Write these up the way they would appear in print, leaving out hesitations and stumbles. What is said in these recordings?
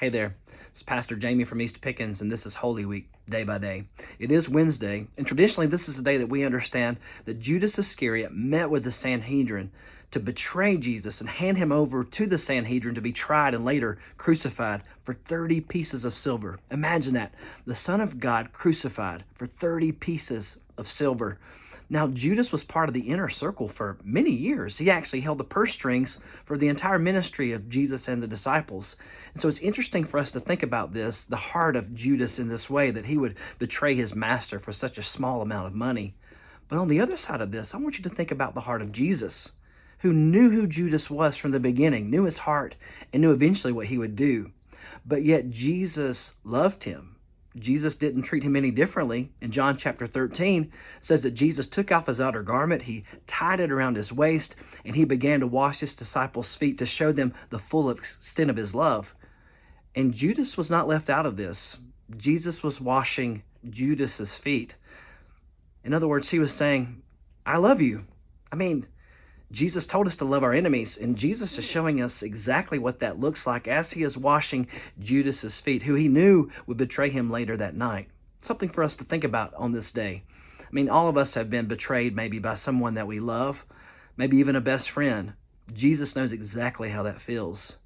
Hey there, it's Pastor Jamie from East Pickens, and this is Holy Week, day by day. It is Wednesday, and traditionally this is a day that we understand that Judas Iscariot met with the Sanhedrin to betray Jesus and hand him over to the Sanhedrin to be tried and later crucified for 30 pieces of silver. Imagine that, the Son of God crucified for 30 pieces of silver. Now, Judas was part of the inner circle for many years. He actually held the purse strings for the entire ministry of Jesus and the disciples. And so it's interesting for us to think about this, the heart of Judas in this way, that he would betray his master for such a small amount of money. But on the other side of this, I want you to think about the heart of Jesus, who knew who Judas was from the beginning, knew his heart, and knew eventually what he would do. But yet Jesus loved him. Jesus didn't treat him any differently. In John chapter 13, says that Jesus took off his outer garment, he tied it around his waist, and he began to wash his disciples' feet to show them the full extent of his love. And Judas was not left out of this. Jesus was washing Judas's feet. In other words, he was saying, I love you. Jesus told us to love our enemies, and Jesus is showing us exactly what that looks like as he is washing Judas's feet, who he knew would betray him later that night. Something for us to think about on this day. All of us have been betrayed maybe by someone that we love, maybe even a best friend. Jesus knows exactly how that feels.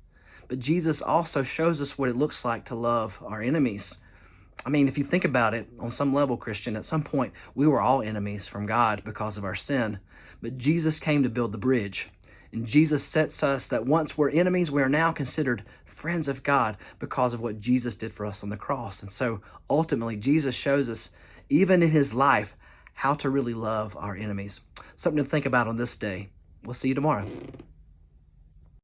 But Jesus also shows us what it looks like to love our enemies. If you think about it, on some level, Christian, at some point, we were all enemies from God because of our sin. But Jesus came to build the bridge. And Jesus sets us that once we're enemies, we are now considered friends of God because of what Jesus did for us on the cross. And so ultimately, Jesus shows us, even in his life, how to really love our enemies. Something to think about on this day. We'll see you tomorrow.